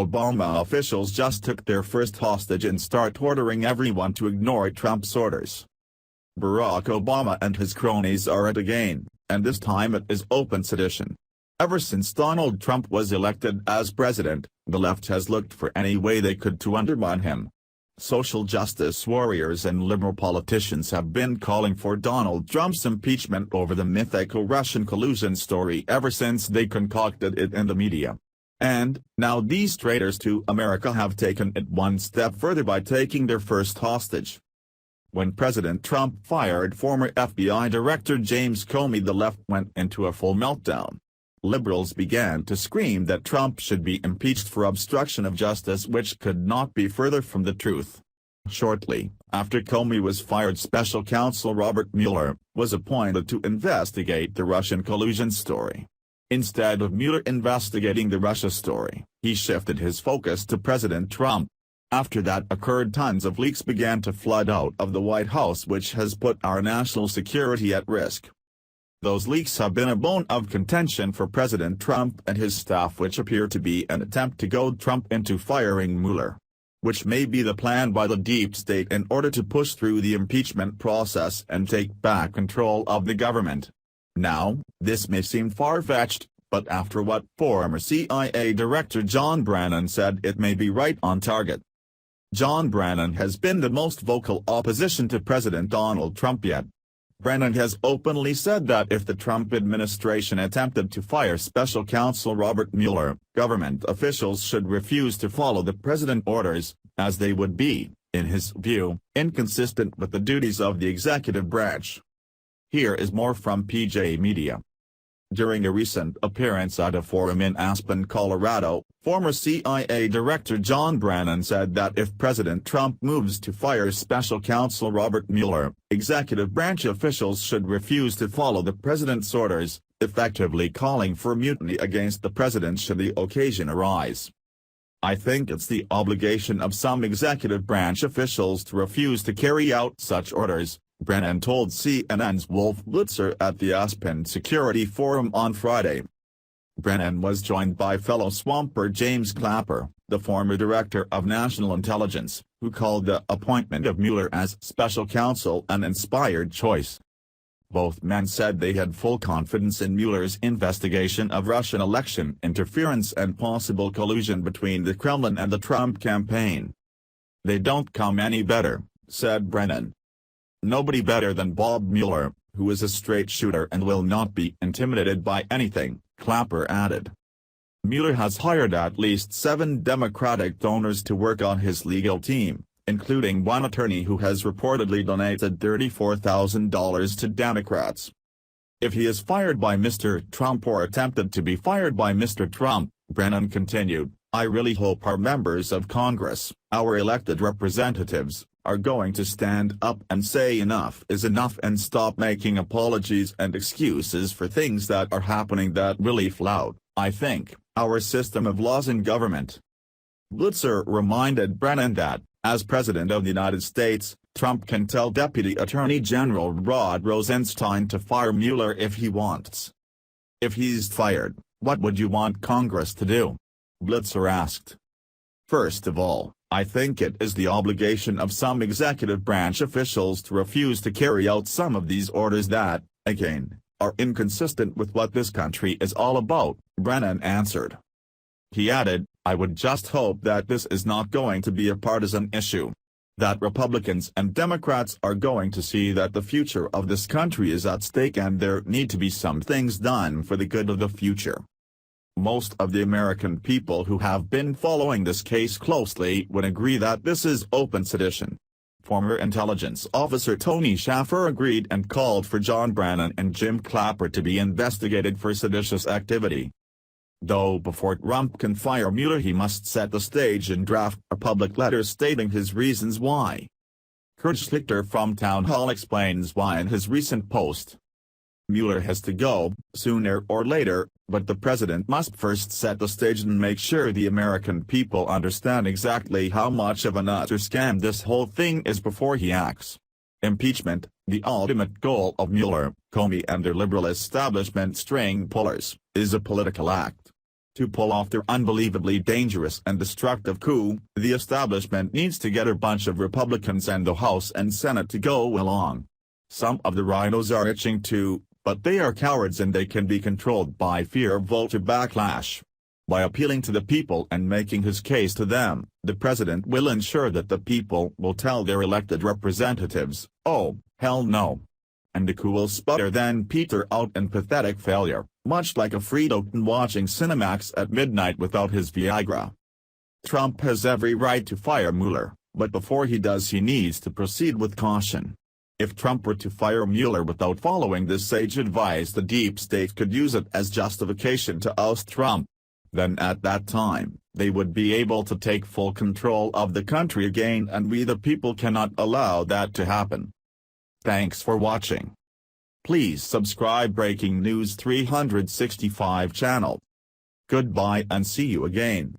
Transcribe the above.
Obama officials just took their first hostage and start ordering everyone to ignore Trump's orders. Barack Obama and his cronies are at it again, and this time it is open sedition. Ever since Donald Trump was elected as president, the left has looked for any way they could to undermine him. Social justice warriors and liberal politicians have been calling for Donald Trump's impeachment over the mythical Russian collusion story ever since they concocted it in the media. And, now these traitors to America have taken it one step further by taking their first hostage. When President Trump fired former FBI Director James Comey, the left went into a full meltdown. Liberals began to scream that Trump should be impeached for obstruction of justice, which could not be further from the truth. Shortly after Comey was fired, special counsel Robert Mueller was appointed to investigate the Russian collusion story. Instead of Mueller investigating the Russia story, he shifted his focus to President Trump. After that occurred, tons of leaks began to flood out of the White House, which has put our national security at risk. Those leaks have been a bone of contention for President Trump and his staff, which appear to be an attempt to goad Trump into firing Mueller, which may be the plan by the deep state in order to push through the impeachment process and take back control of the government. Now, this may seem far-fetched, but after what former CIA Director John Brennan said, it may be right on target. John Brennan has been the most vocal opposition to President Donald Trump yet. Brennan has openly said that if the Trump administration attempted to fire special counsel Robert Mueller, government officials should refuse to follow the president's orders, as they would be, in his view, inconsistent with the duties of the executive branch. Here is more from PJ Media. During a recent appearance at a forum in Aspen, Colorado, former CIA Director John Brennan said that if President Trump moves to fire special counsel Robert Mueller, executive branch officials should refuse to follow the president's orders, effectively calling for mutiny against the president should the occasion arise. I think it's the obligation of some executive branch officials to refuse to carry out such orders, Brennan told CNN's Wolf Blitzer at the Aspen Security Forum on Friday. Brennan was joined by fellow swamper James Clapper, the former director of national intelligence, who called the appointment of Mueller as special counsel an inspired choice. Both men said they had full confidence in Mueller's investigation of Russian election interference and possible collusion between the Kremlin and the Trump campaign. They don't come any better, said Brennan. Nobody better than Bob Mueller, who is a straight shooter and will not be intimidated by anything, Clapper added. Mueller has hired at least 7 Democratic donors to work on his legal team, including one attorney who has reportedly donated $34,000 to Democrats. If he is fired by Mr. Trump or attempted to be fired by Mr. Trump, Brennan continued, I really hope our members of Congress, our elected representatives, are going to stand up and say enough is enough and stop making apologies and excuses for things that are happening that really flout, I think, our system of laws and government. Blitzer reminded Brennan that, as President of the United States, Trump can tell Deputy Attorney General Rod Rosenstein to fire Mueller if he wants. If he's fired, what would you want Congress to do? Blitzer asked. First of all, I think it is the obligation of some executive branch officials to refuse to carry out some of these orders that, again, are inconsistent with what this country is all about, Brennan answered. He added, I would just hope that this is not going to be a partisan issue. That Republicans and Democrats are going to see that the future of this country is at stake and there need to be some things done for the good of the future. Most of the American people who have been following this case closely would agree that this is open sedition. Former intelligence officer Tony Shaffer agreed and called for John Brennan and Jim Clapper to be investigated for seditious activity. Though before Trump can fire Mueller, he must set the stage and draft a public letter stating his reasons why. Kurt Schlichter from Town Hall explains why in his recent post. Mueller has to go, sooner or later, but the president must first set the stage and make sure the American people understand exactly how much of an utter scam this whole thing is before he acts. Impeachment, the ultimate goal of Mueller, Comey and their liberal establishment string pullers, is a political act. To pull off their unbelievably dangerous and destructive coup, the establishment needs to get a bunch of Republicans and the House and Senate to go along. Some of the rhinos are itching too, but they are cowards and they can be controlled by fear of voter backlash. By appealing to the people and making his case to them, the president will ensure that the people will tell their elected representatives, "Oh, hell no." And the coup will sputter then peter out in pathetic failure, much like a Frito watching Cinemax at midnight without his Viagra. Trump has every right to fire Mueller, but before he does he needs to proceed with caution. If Trump were to fire Mueller without following this sage advice, the deep state could use it as justification to oust Trump. Then at that time, they would be able to take full control of the country again, and we the people cannot allow that to happen. Thanks for watching. Please subscribe Breaking News 365 channel. Goodbye and see you again.